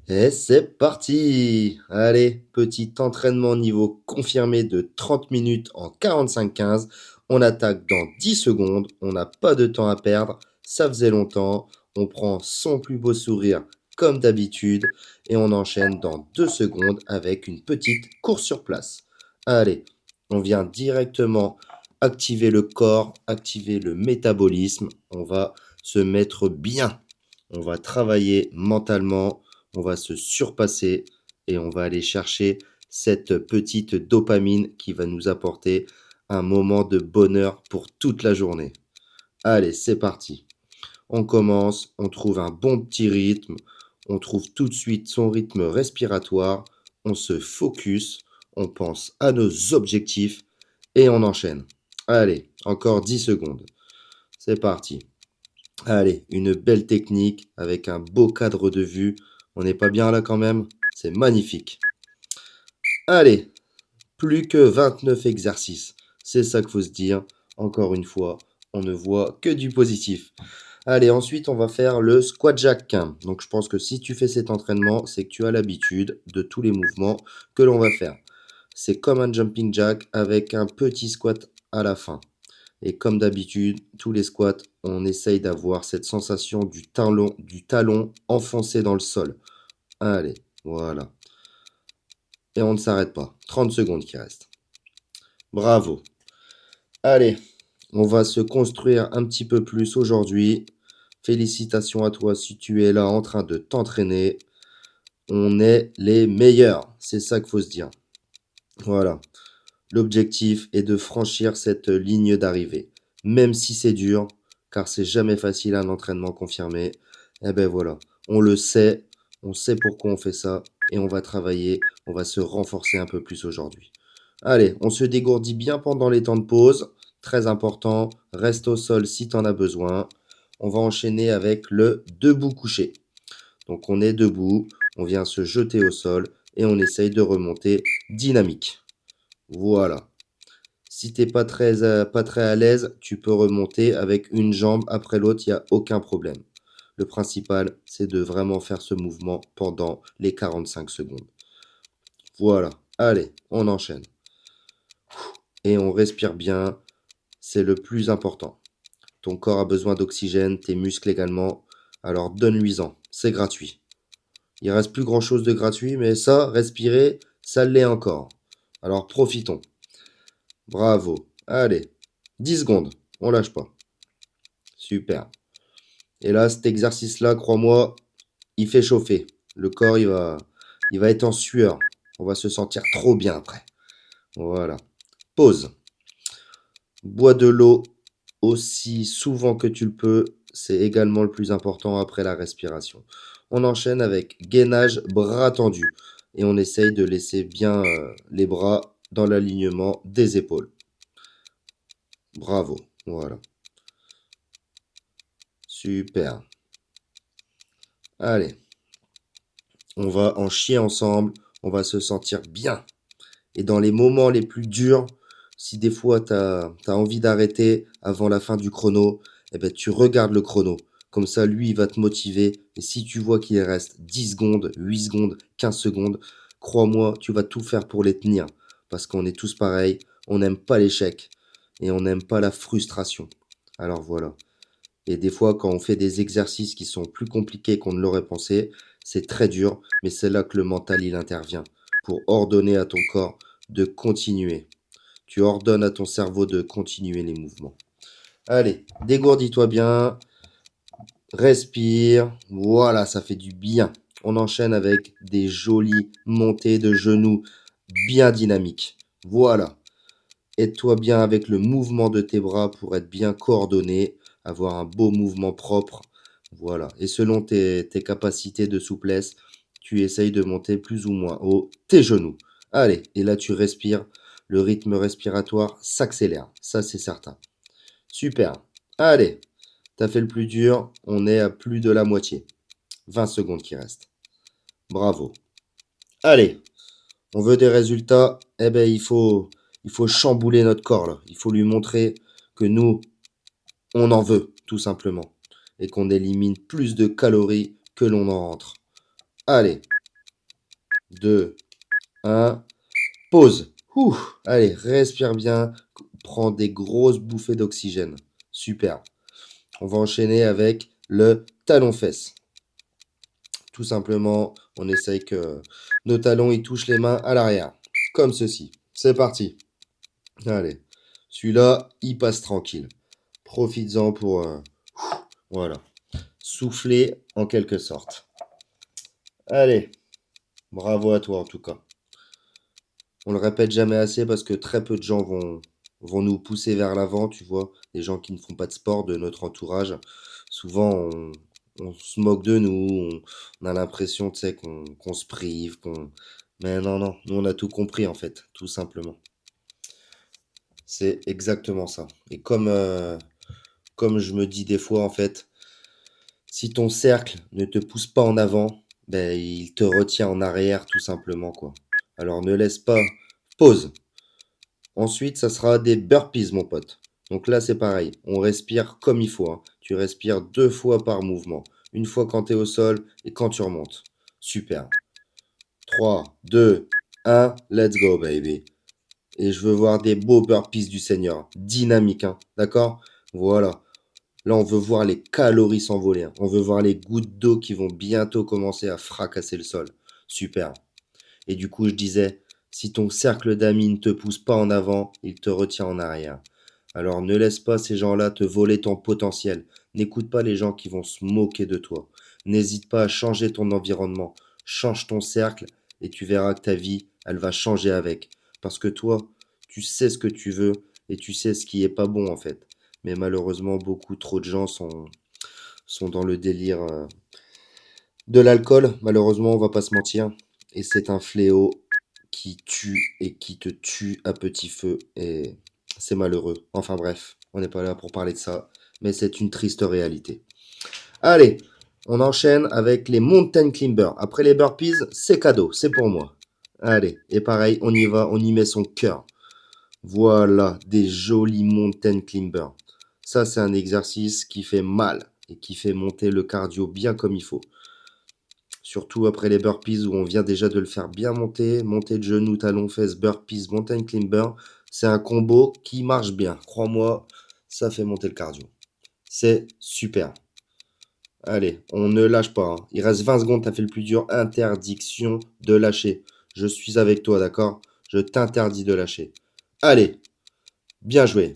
Et c'est parti! Allez, petit entraînement niveau confirmé de 30 minutes en 45-15. On attaque dans 10 secondes. On n'a pas de temps à perdre. Ça faisait longtemps. On prend son plus beau sourire comme d'habitude et on enchaîne dans 2 secondes avec une petite course sur place. Allez, on vient directement activer le corps, activer le métabolisme. On va se mettre bien. On va travailler mentalement, on va se surpasser et on va aller chercher cette petite dopamine qui va nous apporter un moment de bonheur pour toute la journée. Allez, c'est parti. On commence, on trouve un bon petit rythme, on trouve tout de suite son rythme respiratoire, on se focus, on pense à nos objectifs et on enchaîne. Allez, encore 10 secondes. C'est parti. Allez, une belle technique avec un beau cadre de vue. On n'est pas bien là quand même? C'est magnifique. Allez, plus que 29 exercices. C'est ça qu'il faut se dire. Encore une fois, on ne voit que du positif. Allez, ensuite, on va faire le squat jack. Donc, je pense que si tu fais cet entraînement, c'est que tu as l'habitude de tous les mouvements que l'on va faire. C'est comme un jumping jack avec un petit squat à la fin. Et comme d'habitude, tous les squats, on essaye d'avoir cette sensation du talon enfoncé dans le sol. Allez, voilà. Et on ne s'arrête pas. 30 secondes qui restent. Bravo. Allez, on va se construire un petit peu plus aujourd'hui. Félicitations à toi si tu es là en train de t'entraîner. On est les meilleurs. C'est ça qu'il faut se dire. Voilà. L'objectif est de franchir cette ligne d'arrivée. Même si c'est dur, car c'est jamais facile un entraînement confirmé, eh ben voilà, on sait pourquoi on fait ça, et on va travailler, on va se renforcer un peu plus aujourd'hui. Allez, on se dégourdit bien pendant les temps de pause, très important, reste au sol si tu en as besoin. On va enchaîner avec le debout couché. Donc on est debout, on vient se jeter au sol, et on essaye de remonter dynamique. Voilà. Si t'es pas très à l'aise, tu peux remonter avec une jambe après l'autre, il n'y a aucun problème. Le principal, c'est de vraiment faire ce mouvement pendant les 45 secondes. Voilà. Allez, on enchaîne. Et on respire bien, c'est le plus important. Ton corps a besoin d'oxygène, tes muscles également. Alors donne-lui-en, c'est gratuit. Il reste plus grand-chose de gratuit, mais ça, respirer, ça l'est encore. Alors profitons. Bravo. Allez, 10 secondes, on lâche pas. Super. Et là, cet exercice-là, crois-moi, il fait chauffer. Le corps, il va être en sueur. On va se sentir trop bien après. Voilà. Pause. Bois de l'eau aussi souvent que tu le peux. C'est également le plus important après la respiration. On enchaîne avec gainage bras tendus. Et on essaye de laisser bien les bras dans l'alignement des épaules. Bravo. Voilà. Super. Allez. On va en chier ensemble. On va se sentir bien. Et dans les moments les plus durs, si des fois tu as envie d'arrêter avant la fin du chrono, eh ben, tu regardes le chrono. Comme ça, lui, il va te motiver. Et si tu vois qu'il reste 10 secondes, 8 secondes, 15 secondes, crois-moi, tu vas tout faire pour les tenir. Parce qu'on est tous pareils, on n'aime pas l'échec et on n'aime pas la frustration. Alors voilà. Et des fois, quand on fait des exercices qui sont plus compliqués qu'on ne l'aurait pensé, c'est très dur, mais c'est là que le mental, il intervient pour ordonner à ton corps de continuer. Tu ordonnes à ton cerveau de continuer les mouvements. Allez, dégourdis-toi bien, respire. Voilà, ça fait du bien. On enchaîne avec des jolies montées de genoux bien dynamiques. Voilà. Aide-toi bien avec le mouvement de tes bras pour être bien coordonné, avoir un beau mouvement propre. Voilà. Et selon tes capacités de souplesse, tu essayes de monter plus ou moins haut tes genoux. Allez, et là tu respires. Le rythme respiratoire s'accélère. Ça, c'est certain. Super. Allez, t'as fait le plus dur. On est à plus de la moitié. 20 secondes qui restent. Bravo. Allez, on veut des résultats, eh ben il faut chambouler notre corps là. Il faut lui montrer que nous, on en veut, tout simplement. Et qu'on élimine plus de calories que l'on en rentre. Allez, 2, 1. Pause. Ouh, allez, respire bien. Prends des grosses bouffées d'oxygène. Super. On va enchaîner avec le talon-fesse. Tout simplement, on essaye que nos talons ils touchent les mains à l'arrière. Comme ceci. C'est parti. Allez. Celui-là, il passe tranquille. Profites-en pour... voilà. Souffler en quelque sorte. Allez. Bravo à toi en tout cas. On le répète jamais assez parce que très peu de gens vont nous pousser vers l'avant, tu vois. Les gens qui ne font pas de sport de notre entourage. Souvent, on se moque de nous, on a l'impression, tu sais, qu'on se prive, qu'on... Mais non, non, nous on a tout compris en fait, tout simplement. C'est exactement ça. Et comme je me dis des fois, en fait, si ton cercle ne te pousse pas en avant, ben, il te retient en arrière, tout simplement, quoi. Alors ne laisse pas. Pause. Ensuite, ça sera des burpees, mon pote. Donc là, c'est pareil. On respire comme il faut, hein. Tu respires 2 fois par mouvement. Une fois quand tu es au sol et quand tu remontes. Super. 3, 2, 1, let's go, baby. Et je veux voir des beaux burpees du Seigneur. Dynamique, hein. D'accord? Voilà. Là, on veut voir les calories s'envoler, hein. On veut voir les gouttes d'eau qui vont bientôt commencer à fracasser le sol. Super. Et du coup, je disais, si ton cercle d'amis ne te pousse pas en avant, il te retient en arrière. Alors ne laisse pas ces gens-là te voler ton potentiel. N'écoute pas les gens qui vont se moquer de toi. N'hésite pas à changer ton environnement. Change ton cercle et tu verras que ta vie, elle va changer avec. Parce que toi, tu sais ce que tu veux et tu sais ce qui est pas bon en fait. Mais malheureusement, beaucoup trop de gens sont dans le délire de l'alcool. Malheureusement, on va pas se mentir. Et c'est un fléau qui tue et qui te tue à petit feu. Et c'est malheureux. Enfin bref, on n'est pas là pour parler de ça. Mais c'est une triste réalité. Allez, on enchaîne avec les mountain climbers. Après les burpees, c'est cadeau, c'est pour moi. Allez, et pareil, on y va, on y met son cœur. Voilà, des jolis mountain climbers. Ça, c'est un exercice qui fait mal et qui fait monter le cardio bien comme il faut. Surtout après les burpees où on vient déjà de le faire bien monter. Monter de genoux, talons, fesses, burpees, mountain climber. C'est un combo qui marche bien. Crois-moi, ça fait monter le cardio. C'est super. Allez, on ne lâche pas, hein. Il reste 20 secondes, t'as fait le plus dur. Interdiction de lâcher. Je suis avec toi, d'accord? Je t'interdis de lâcher. Allez, bien joué.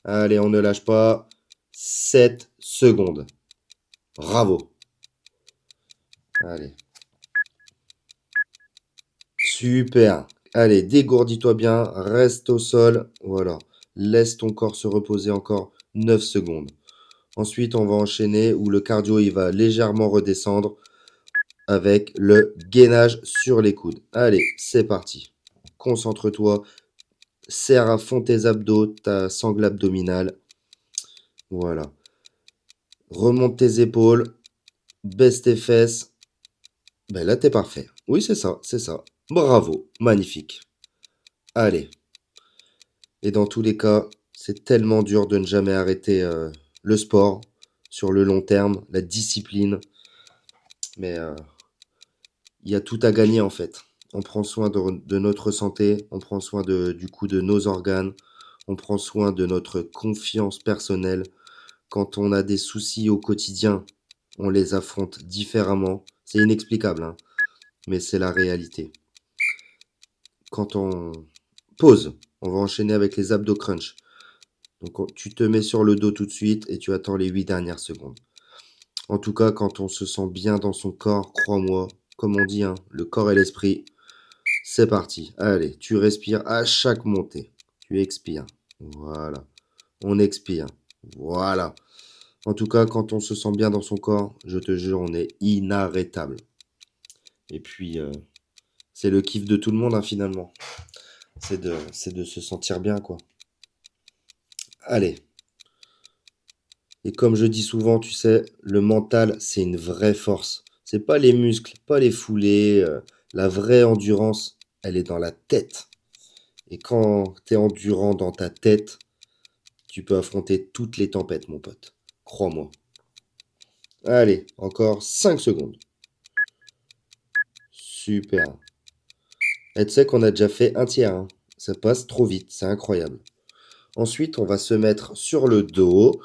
Allez, on ne lâche pas. 7 secondes. Bravo. Allez. Super. Allez, dégourdis-toi bien, reste au sol. Voilà. Laisse ton corps se reposer encore 9 secondes. Ensuite, on va enchaîner où le cardio il va légèrement redescendre avec le gainage sur les coudes. Allez, c'est parti. Concentre-toi, serre à fond tes abdos, ta sangle abdominale. Voilà. Remonte tes épaules, baisse tes fesses. Ben là, t'es parfait. Oui, c'est ça, c'est ça. Bravo, magnifique. Allez. Et dans tous les cas, c'est tellement dur de ne jamais arrêter le sport sur le long terme, la discipline. Mais il y a tout à gagner en fait. On prend soin de notre santé, on prend soin du coup de nos organes, on prend soin de notre confiance personnelle. Quand on a des soucis au quotidien, on les affronte différemment. C'est inexplicable, hein, mais c'est la réalité. Quand on pause, on va enchaîner avec les abdos crunch. Donc tu te mets sur le dos tout de suite et tu attends les 8 dernières secondes. En tout cas, quand on se sent bien dans son corps, crois-moi, comme on dit, hein, le corps et l'esprit, c'est parti. Allez, tu respires à chaque montée. Tu expires. Voilà. On expire. Voilà. En tout cas, quand on se sent bien dans son corps, je te jure, on est inarrêtable. Et puis, c'est le kiff de tout le monde, hein, finalement. C'est de se sentir bien, quoi. Allez. Et comme je dis souvent, tu sais, le mental, c'est une vraie force. C'est pas les muscles, pas les foulées. La vraie endurance, elle est dans la tête. Et quand t'es endurant dans ta tête, tu peux affronter toutes les tempêtes, mon pote. Crois-moi. Allez, encore 5 secondes. Super. Et tu sais qu'on a déjà fait un tiers, hein. Ça passe trop vite, c'est incroyable. Ensuite, on va se mettre sur le dos.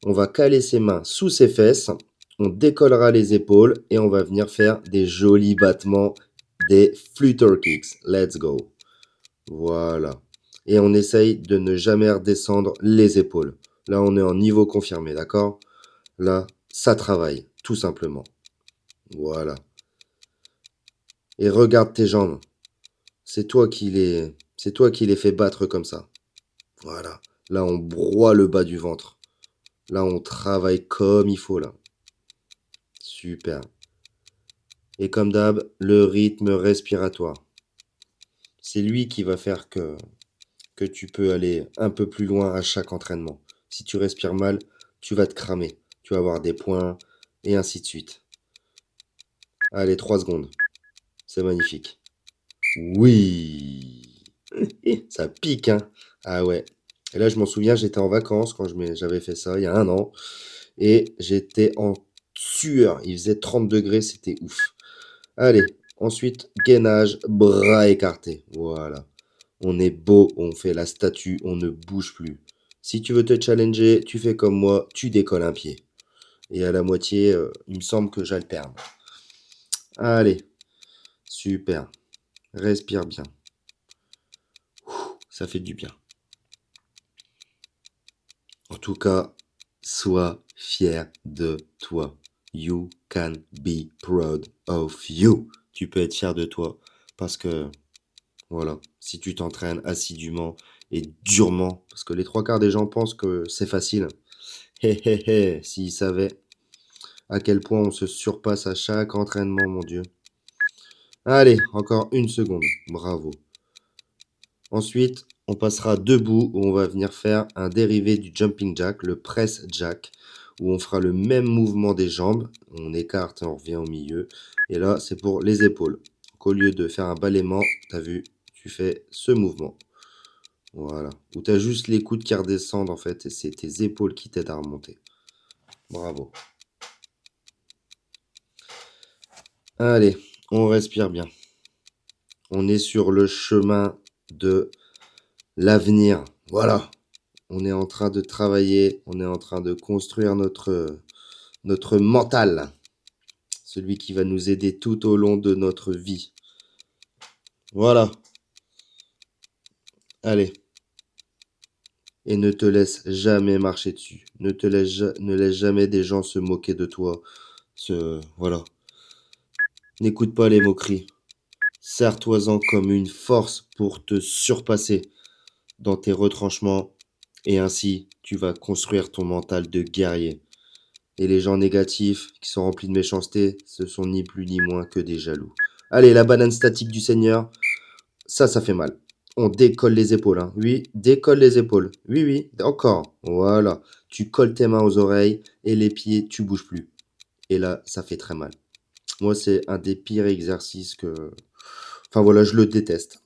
On va caler ses mains sous ses fesses. On décollera les épaules et on va venir faire des jolis battements, des flutter kicks. Let's go. Voilà. Et on essaye de ne jamais redescendre les épaules. Là, on est en niveau confirmé, d'accord? Là, ça travaille, tout simplement. Voilà. Et regarde tes jambes. C'est toi qui les fais battre comme ça. Voilà. Là, on broie le bas du ventre. Là, on travaille comme il faut, là. Super. Et comme d'hab, le rythme respiratoire. C'est lui qui va faire que tu peux aller un peu plus loin à chaque entraînement. Si tu respires mal, tu vas te cramer. Tu vas avoir des points et ainsi de suite. Allez, 3 secondes. C'est magnifique. Oui. Ça pique, hein. Ah ouais. Et là, je m'en souviens, j'étais en vacances quand j'avais fait ça, il y a un an. Et j'étais en sueur. Il faisait 30 degrés, c'était ouf. Allez, ensuite, gainage, bras écartés. Voilà. On est beau, on fait la statue, on ne bouge plus. Si tu veux te challenger, tu fais comme moi, tu décolles un pied. Et à la moitié, il me semble que j'alterne. Allez, super. Respire bien. Ça fait du bien. En tout cas, sois fier de toi. You can be proud of you. Tu peux être fier de toi parce que, voilà, si tu t'entraînes assidûment et durement, parce que les trois quarts des gens pensent que c'est facile. Hé hé hé, s'ils savaient à quel point on se surpasse à chaque entraînement, mon Dieu. Allez, encore une seconde. Bravo. Ensuite, on passera debout où on va venir faire un dérivé du jumping jack, le press jack, où on fera le même mouvement des jambes. On écarte et on revient au milieu. Et là, c'est pour les épaules. Donc, au lieu de faire un balaiement, tu as vu, tu fais ce mouvement. Voilà. Où tu as juste les coudes qui redescendent en fait et c'est tes épaules qui t'aident à remonter. Bravo. Allez, on respire bien. On est sur le chemin de l'avenir. Voilà. On est en train de travailler, on est en train de construire notre mental. Celui qui va nous aider tout au long de notre vie. Voilà. Allez. Et ne te laisse jamais marcher dessus. Ne laisse jamais des gens se moquer de toi. Voilà. N'écoute pas les moqueries. Serre-toi-en comme une force pour te surpasser dans tes retranchements. Et ainsi, tu vas construire ton mental de guerrier. Et les gens négatifs, qui sont remplis de méchanceté, ce sont ni plus ni moins que des jaloux. Allez, la banane statique du Seigneur, ça fait mal. On décolle les épaules, hein. Oui, décolle les épaules. Oui, oui, encore. Voilà. Tu colles tes mains aux oreilles et les pieds, tu bouges plus. Et là, ça fait très mal. Moi, c'est un des pires exercices que... Enfin voilà, je le déteste.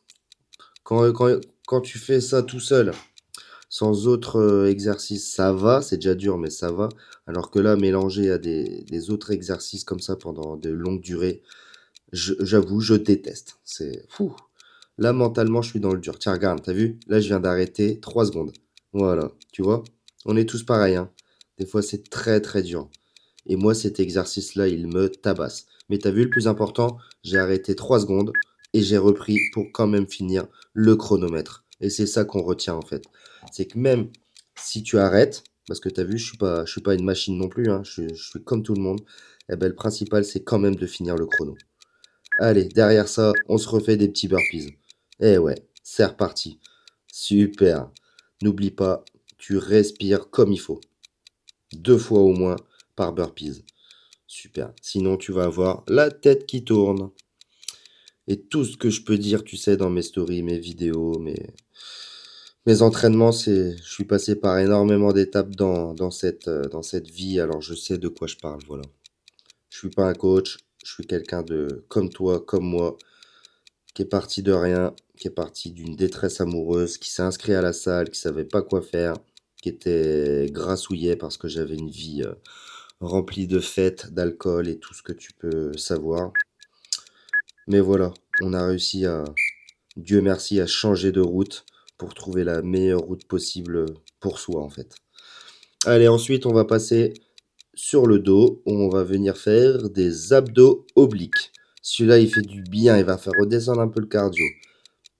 Quand tu fais ça tout seul, sans autre exercice, ça va, c'est déjà dur, mais ça va. Alors que là, mélanger à des autres exercices comme ça pendant de longues durées, j'avoue, je déteste. C'est fou. Là, mentalement, je suis dans le dur. Tiens, regarde, t'as vu? Là, je viens d'arrêter 3 secondes. Voilà, tu vois? On est tous pareils, hein. Des fois, c'est très, très dur. Et moi, cet exercice-là, il me tabasse. Mais t'as vu, le plus important, j'ai arrêté 3 secondes et j'ai repris pour quand même finir le chronomètre. Et c'est ça qu'on retient, en fait. C'est que même si tu arrêtes, parce que t'as vu, je suis pas une machine non plus, hein, je suis comme tout le monde, eh ben, le principal, c'est quand même de finir le chrono. Allez, derrière ça, on se refait des petits burpees. Eh ouais, c'est reparti. Super. N'oublie pas, tu respires comme il faut. 2 fois au moins par burpees. Super. Sinon, tu vas avoir la tête qui tourne. Et tout ce que je peux dire, tu sais, dans mes stories, mes vidéos, mes entraînements, je suis passé par énormément d'étapes dans cette vie, alors je sais de quoi je parle, voilà. Je suis pas un coach, je suis quelqu'un de comme toi, comme moi, qui est parti de rien, qui est parti d'une détresse amoureuse, qui s'est inscrit à la salle, qui savait pas quoi faire, qui était grassouillet parce que j'avais une vie remplie de fêtes, d'alcool et tout ce que tu peux savoir. Mais voilà, on a réussi à, Dieu merci, à changer de route pour trouver la meilleure route possible pour soi, en fait. Allez, ensuite, on va passer sur le dos, où on va venir faire des abdos obliques. Celui-là, il fait du bien, il va faire redescendre un peu le cardio.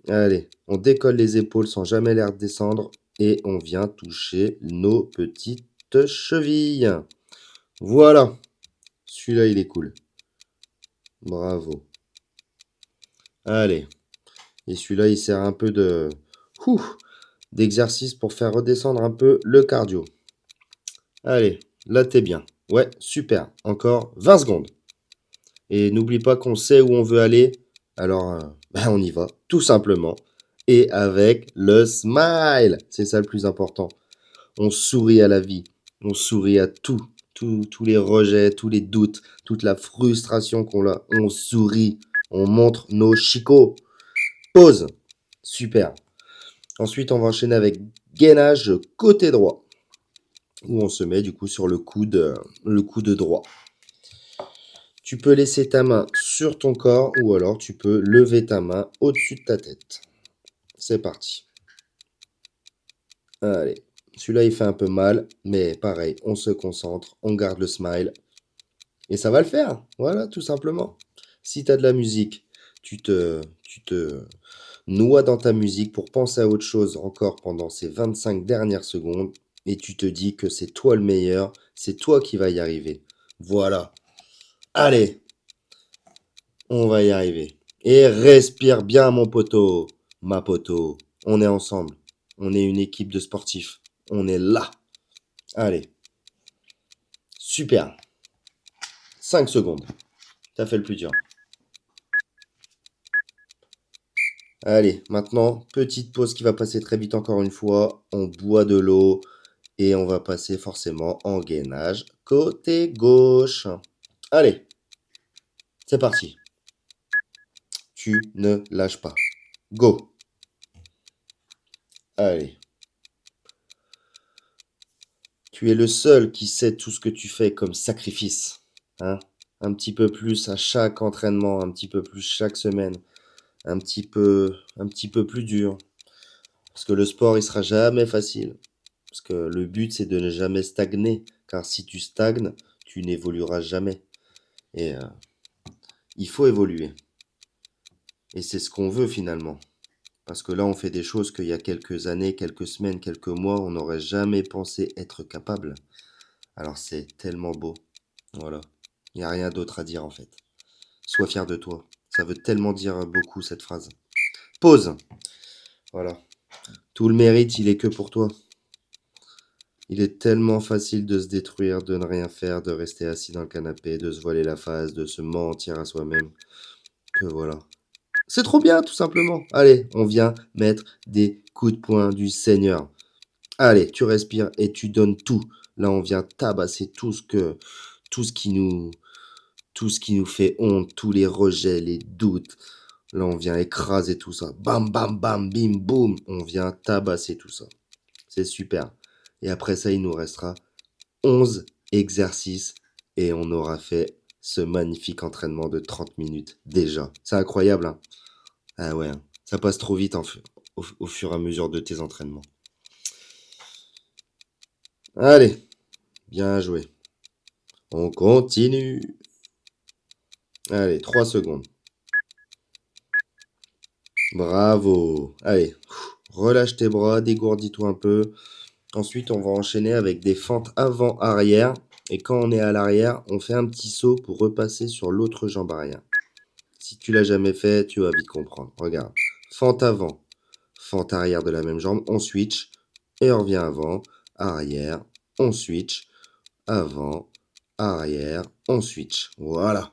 Allez, on décolle les épaules sans jamais les redescendre et on vient toucher nos petites chevilles. Voilà, celui-là, il est cool. Bravo. Allez, et celui-là, il sert un peu ouh, d'exercice pour faire redescendre un peu le cardio. Allez, là, t'es bien. Ouais, super. Encore 20 secondes. Et n'oublie pas qu'on sait où on veut aller. Alors, ben, on y va, tout simplement. Et avec le smile. C'est ça le plus important. On sourit à la vie. On sourit à tout. Tous les rejets, tous les doutes, toute la frustration qu'on a. On sourit. On montre nos chicots. Pause. Super. Ensuite, on va enchaîner avec gainage côté droit. Où on se met du coup sur le coude droit. Tu peux laisser ta main sur ton corps ou alors tu peux lever ta main au-dessus de ta tête. C'est parti. Allez. Celui-là, il fait un peu mal, mais pareil, on se concentre, on garde le smile et ça va le faire. Voilà, tout simplement. Si tu as de la musique, tu te noies dans ta musique pour penser à autre chose encore pendant ces 25 dernières secondes et tu te dis que c'est toi le meilleur, c'est toi qui vas y arriver. Voilà. Allez, on va y arriver. Et respire bien, mon poteau, ma poteau. On est ensemble. On est une équipe de sportifs. On est là. Allez. Super. 5 secondes. T'as fait le plus dur. Allez, maintenant, petite pause qui va passer très vite encore une fois. On boit de l'eau et on va passer forcément en gainage côté gauche. Allez, c'est parti. Tu ne lâches pas. Go. Allez. Tu es le seul qui sait tout ce que tu fais comme sacrifice. Hein? Un petit peu plus à chaque entraînement, un petit peu plus chaque semaine, un petit peu plus dur. Parce que le sport, il sera jamais facile. Parce que le but, c'est de ne jamais stagner. Car si tu stagnes, tu n'évolueras jamais. Et il faut évoluer. Et c'est ce qu'on veut finalement. Parce que là, on fait des choses qu'il y a quelques années, quelques semaines, quelques mois, on n'aurait jamais pensé être capable. Alors c'est tellement beau. Voilà. Il n'y a rien d'autre à dire en fait. Sois fier de toi. Ça veut tellement dire beaucoup cette phrase. Pause. Voilà. Tout le mérite, il est que pour toi. Il est tellement facile de se détruire, de ne rien faire, de rester assis dans le canapé, de se voiler la face, de se mentir à soi-même. Que voilà. C'est trop bien, tout simplement. Allez, on vient mettre des coups de poing du Seigneur. Allez, tu respires et tu donnes tout. Là, on vient tabasser tout ce qui nous, tout ce qui nous fait honte, tous les rejets, les doutes. Là, on vient écraser tout ça. Bam, bam, bam, bim, boum. On vient tabasser tout ça. C'est super. Et après ça, il nous restera 11 exercices et on aura fait ce magnifique entraînement de 30 minutes déjà. C'est incroyable, hein? Ah ouais, hein. Ça passe trop vite au fur et à mesure de tes entraînements. Allez, bien joué. On continue. Allez, 3 secondes. Bravo. Allez, relâche tes bras, dégourdis-toi un peu. Ensuite, on va enchaîner avec des fentes avant-arrière. Et quand on est à l'arrière, on fait un petit saut pour repasser sur l'autre jambe arrière. Si tu l'as jamais fait, tu vas vite comprendre. Regarde. Fente avant, fente arrière de la même jambe, on switch et on revient avant, arrière, on switch, avant, arrière, on switch. Voilà.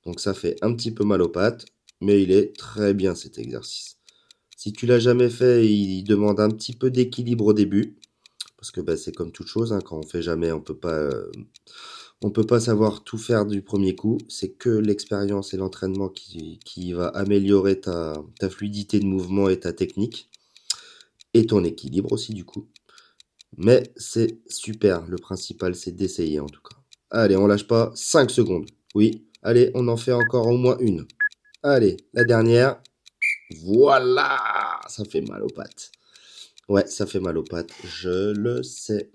Donc ça fait un petit peu mal aux pattes, mais il est très bien cet exercice. Si tu l'as jamais fait, il demande un petit peu d'équilibre au début. Parce que bah, c'est comme toute chose, hein, quand on fait jamais, on peut pas savoir tout faire du premier coup. C'est que l'expérience et l'entraînement qui va améliorer ta fluidité de mouvement et ta technique. Et ton équilibre aussi, du coup. Mais c'est super. Le principal, c'est d'essayer en tout cas. Allez, on lâche pas. 5 secondes. Oui. Allez, on en fait encore au moins une. Allez, la dernière. Voilà! Ça fait mal aux pattes. Ouais, ça fait mal aux pattes, je le sais.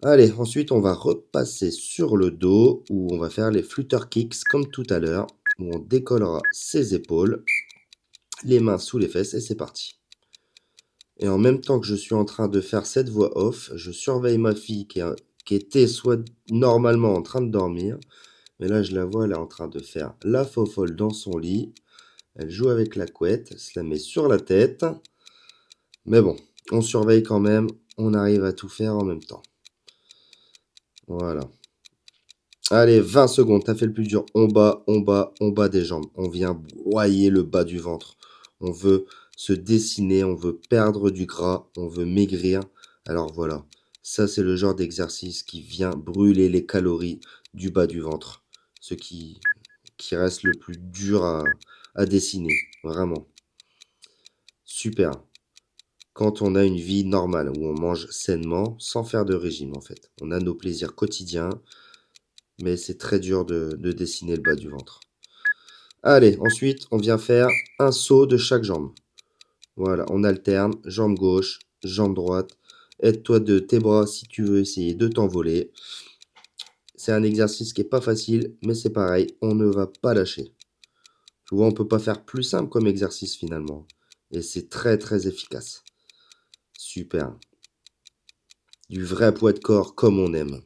Allez, ensuite, on va repasser sur le dos, où on va faire les flutter kicks, comme tout à l'heure, où on décollera ses épaules, les mains sous les fesses, et c'est parti. Et en même temps que je suis en train de faire cette voix off, je surveille ma fille qui était soit normalement en train de dormir, mais là je la vois, elle est en train de faire la fofolle dans son lit. Elle joue avec la couette, elle se la met sur la tête. Mais bon, on surveille quand même, on arrive à tout faire en même temps. Voilà. Allez, 20 secondes, t'as fait le plus dur. On bat des jambes. On vient broyer le bas du ventre. On veut se dessiner, on veut perdre du gras, on veut maigrir. Alors voilà, ça c'est le genre d'exercice qui vient brûler les calories du bas du ventre. Ce qui reste le plus dur à dessiner, vraiment. Super. Quand on a une vie normale, où on mange sainement, sans faire de régime en fait. On a nos plaisirs quotidiens, mais c'est très dur de dessiner le bas du ventre. Allez, ensuite, on vient faire un saut de chaque jambe. Voilà, on alterne, jambe gauche, jambe droite. Aide-toi de tes bras si tu veux essayer de t'envoler. C'est un exercice qui n'est pas facile, mais c'est pareil, on ne va pas lâcher. Tu vois, on ne peut pas faire plus simple comme exercice finalement. Et c'est très très efficace. Super. Du vrai poids de corps comme on aime.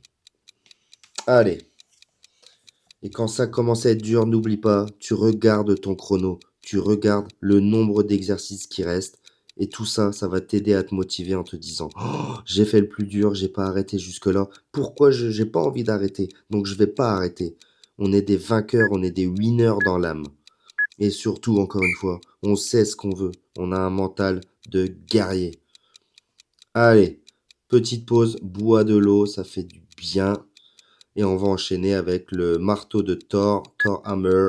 Allez. Et quand ça commence à être dur, n'oublie pas, tu regardes ton chrono, tu regardes le nombre d'exercices qui restent, et tout ça, ça va t'aider à te motiver en te disant, oh, j'ai fait le plus dur, j'ai pas arrêté jusque-là, pourquoi j'ai pas envie d'arrêter, donc je vais pas arrêter. On est des vainqueurs, on est des winners dans l'âme. Et surtout, encore une fois, on sait ce qu'on veut, on a un mental de guerrier. Allez, petite pause, bois de l'eau, ça fait du bien. Et on va enchaîner avec le marteau de Thor Hammer,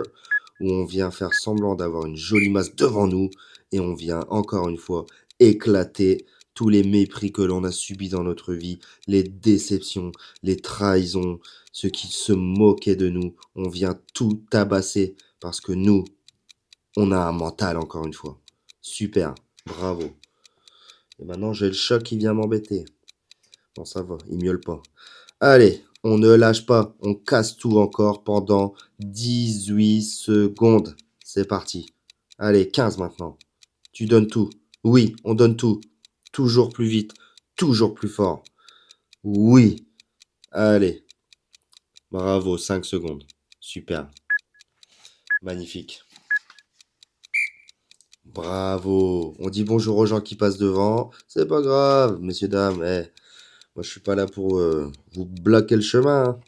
où on vient faire semblant d'avoir une jolie masse devant nous, et on vient encore une fois éclater tous les mépris que l'on a subis dans notre vie, les déceptions, les trahisons, ceux qui se moquaient de nous. On vient tout tabasser, parce que nous, on a un mental encore une fois. Super, bravo. Et maintenant j'ai le chat qui vient m'embêter. Bon ça va, il miaule pas. Allez, on ne lâche pas, on casse tout encore pendant 18 secondes. C'est parti. Allez, 15 maintenant. Tu donnes tout. Oui, on donne tout. Toujours plus vite, toujours plus fort. Oui. Allez. Bravo, 5 secondes. Super. Magnifique. Bravo. On dit bonjour aux gens qui passent devant. C'est pas grave, messieurs, dames. Moi, je suis pas là pour vous bloquer le chemin, hein.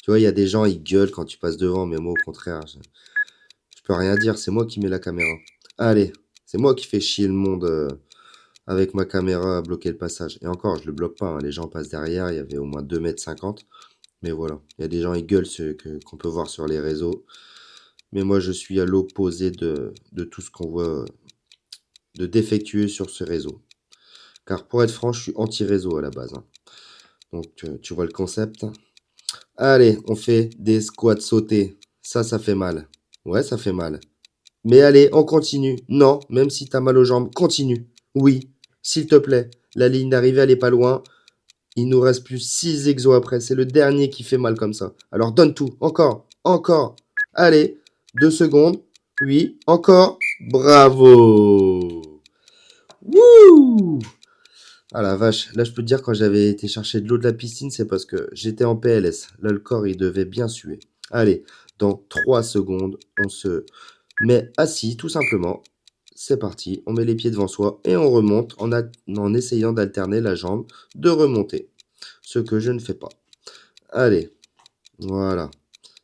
Tu vois, il y a des gens, ils gueulent quand tu passes devant, mais moi, au contraire, je peux rien dire, c'est moi qui mets la caméra. Allez, c'est moi qui fais chier le monde avec ma caméra à bloquer le passage. Et encore, je le bloque pas, hein, les gens passent derrière, il y avait au moins 2,50 m. Mais voilà, il y a des gens, ils gueulent qu'on peut voir sur les réseaux. Mais moi, je suis à l'opposé de tout ce qu'on voit de défectueux sur ce réseau. Car pour être franc, je suis anti-réseau à la base, hein. Donc, tu vois le concept. Allez, on fait des squats sautés. Ça fait mal. Ouais, ça fait mal. Mais allez, on continue. Non, même si t'as mal aux jambes, continue. Oui, s'il te plaît. La ligne d'arrivée, elle est pas loin. Il nous reste plus 6 exos après. C'est le dernier qui fait mal comme ça. Alors donne tout. Encore. Encore. Allez. 2 secondes. Oui. Encore. Bravo. Wouh. Ah la vache. Là, je peux te dire, quand j'avais été chercher de l'eau de la piscine, c'est parce que j'étais en PLS. Là, le corps, il devait bien suer. Allez. Dans 3 secondes, on se met assis, tout simplement. C'est parti, on met les pieds devant soi et on remonte en essayant d'alterner la jambe de remonter. Ce que je ne fais pas. Allez, voilà.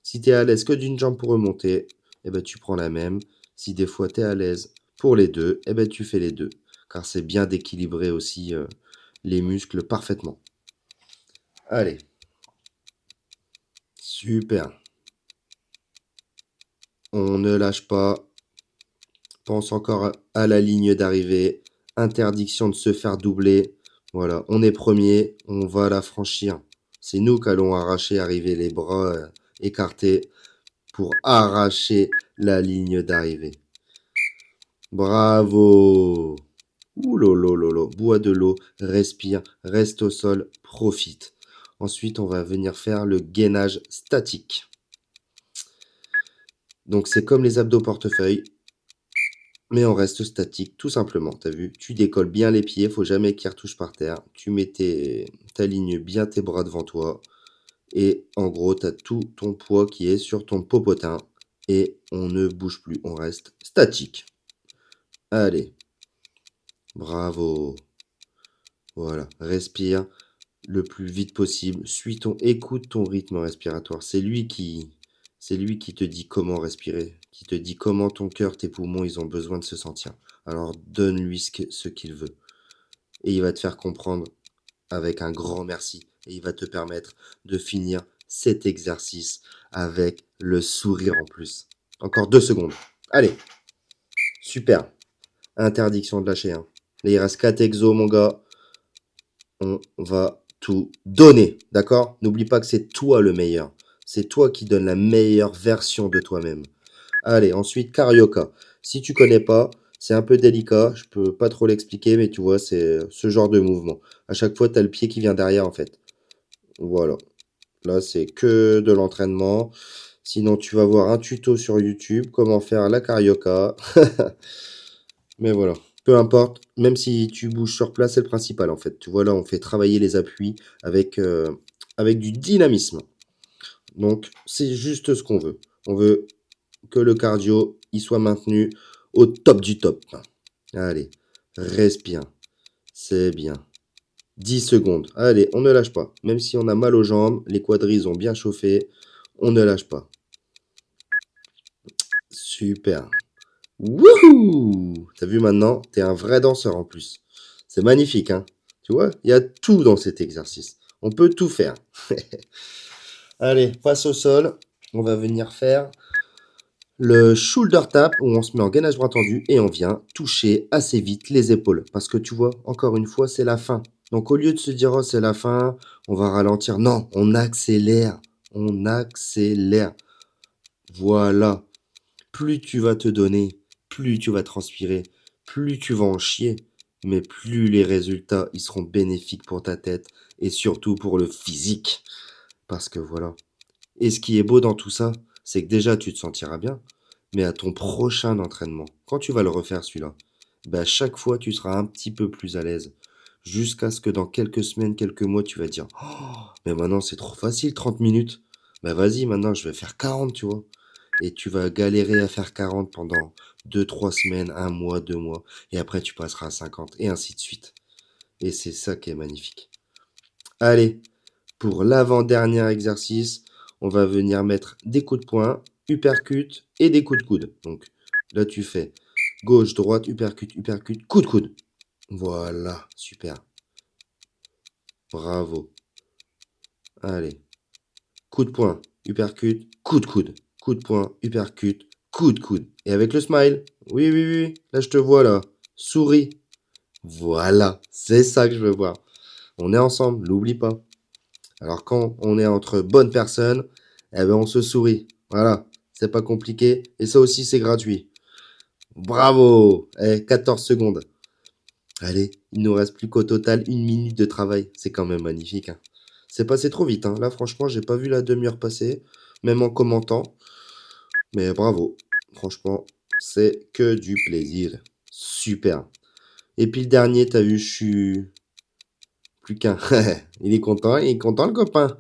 Si tu es à l'aise que d'une jambe pour remonter, eh ben, tu prends la même. Si des fois tu es à l'aise pour les deux, eh ben, tu fais les deux. Car c'est bien d'équilibrer aussi les muscles parfaitement. Allez. Super. On ne lâche pas. Pense encore à la ligne d'arrivée. Interdiction de se faire doubler. Voilà, on est premier, on va la franchir. C'est nous qu'allons arracher, arriver les bras écartés pour arracher la ligne d'arrivée. Bravo! Ouh lolo, bois de l'eau, respire, reste au sol, profite. Ensuite, on va venir faire le gainage statique. Donc, c'est comme les abdos portefeuille, mais on reste statique, tout simplement. T'as vu? Tu décolles bien les pieds, faut jamais qu'ils retouchent par terre. Tu mets t'alignes bien tes bras devant toi. Et en gros, tu as tout ton poids qui est sur ton popotin. Et on ne bouge plus, on reste statique. Allez, bravo. Voilà, respire le plus vite possible. Écoute ton rythme respiratoire. C'est lui qui te dit comment respirer, qui te dit comment ton cœur, tes poumons, ils ont besoin de se sentir. Alors donne-lui ce qu'il veut. Et il va te faire comprendre avec un grand merci. Et il va te permettre de finir cet exercice avec le sourire en plus. Encore 2 secondes. Allez, super. Interdiction de lâcher. Hein. Là, il reste 4 exos, mon gars. On va tout donner, d'accord? N'oublie pas que c'est toi le meilleur. C'est toi qui donnes la meilleure version de toi-même. Allez, ensuite, carioca. Si tu connais pas, c'est un peu délicat. Je peux pas trop l'expliquer, mais tu vois, c'est ce genre de mouvement. À chaque fois, tu as le pied qui vient derrière, en fait. Voilà. Là, c'est que de l'entraînement. Sinon, tu vas voir un tuto sur YouTube, comment faire la carioca. Mais voilà. Peu importe, même si tu bouges sur place, c'est le principal, en fait. Tu vois, là, on fait travailler les appuis avec du dynamisme. Donc, c'est juste ce qu'on veut. On veut que le cardio, il soit maintenu au top du top. Allez, respire. C'est bien. 10 secondes. Allez, on ne lâche pas. Même si on a mal aux jambes, les quadris ont bien chauffé, on ne lâche pas. Super. Wouhou! T'as vu maintenant? T'es un vrai danseur en plus. C'est magnifique, hein? Tu vois? Il y a tout dans cet exercice. On peut tout faire. Allez, passe au sol. On va venir faire le shoulder tap où on se met en gainage bras tendu et on vient toucher assez vite les épaules. Parce que tu vois, encore une fois, c'est la fin. Donc au lieu de se dire, oh, c'est la fin, on va ralentir. Non, on accélère. On accélère. Voilà. Plus tu vas te donner, plus tu vas transpirer, plus tu vas en chier, mais plus les résultats ils seront bénéfiques pour ta tête et surtout pour le physique. Parce que voilà. Et ce qui est beau dans tout ça, c'est que déjà tu te sentiras bien, mais à ton prochain entraînement, quand tu vas le refaire celui-là, ben à chaque fois tu seras un petit peu plus à l'aise. Jusqu'à ce que dans quelques semaines, quelques mois, tu vas dire, oh, mais maintenant c'est trop facile, 30 minutes. Ben vas-y, maintenant je vais faire 40, tu vois. Et tu vas galérer à faire 40 pendant 2, 3 semaines, un mois, 2 mois. Et après, tu passeras à 50 et ainsi de suite. Et c'est ça qui est magnifique. Allez, pour l'avant-dernier exercice, on va venir mettre des coups de poing, uppercut et des coups de coude. Donc là, tu fais gauche, droite, uppercut, uppercut, coup de coude. Voilà, super. Bravo. Allez. Coup de poing, uppercut, coup de coude. Coup de poing, uppercut, coup de coude. Et avec le smile. Oui, oui, oui. Là, je te vois, là. Souris. Voilà. C'est ça que je veux voir. On est ensemble, n'oublie pas. Alors, quand on est entre bonnes personnes, eh ben, on se sourit. Voilà. C'est pas compliqué. Et ça aussi, c'est gratuit. Bravo. 14 secondes. Allez, il nous reste plus qu'au total 1 minute de travail. C'est quand même magnifique, hein. C'est passé trop vite, hein. Là, franchement, j'ai pas vu la demi-heure passer, même en commentant. Mais bravo. Franchement, c'est que du plaisir. Super. Et puis le dernier, t'as vu, je suis plus qu'un. Il est content le copain.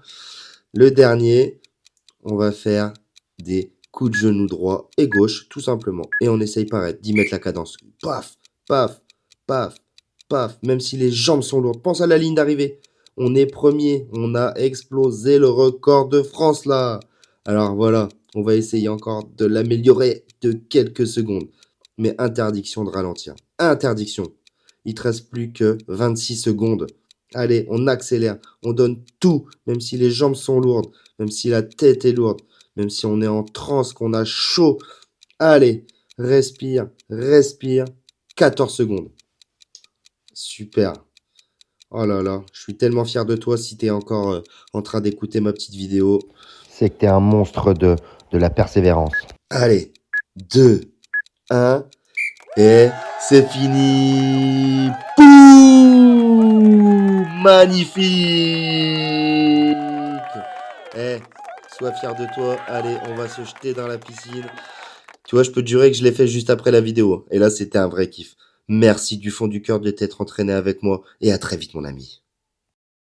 Le dernier, on va faire des coups de genou droit et gauche, tout simplement. Et on essaye pareil, d'y mettre la cadence. Paf, paf, paf, paf. Même si les jambes sont lourdes. Pense à la ligne d'arrivée. On est premier. On a explosé le record de France là. Alors voilà, on va essayer encore de l'améliorer de quelques secondes. Mais interdiction de ralentir. Interdiction. Il te reste plus que 26 secondes. Allez, on accélère. On donne tout, même si les jambes sont lourdes, même si la tête est lourde, même si on est en transe, qu'on a chaud. Allez, respire, respire. 14 secondes. Super. Oh là là, je suis tellement fier de toi si tu es encore en train d'écouter ma petite vidéo. C'est que tu es un monstre de la persévérance. Allez, 2, 1, et c'est fini. Pouh, magnifique. Eh, sois fier de toi. Allez, on va se jeter dans la piscine. Tu vois, je peux te jurer que je l'ai fait juste après la vidéo. Et là, c'était un vrai kiff. Merci du fond du cœur de t'être entraîné avec moi. Et à très vite, mon ami.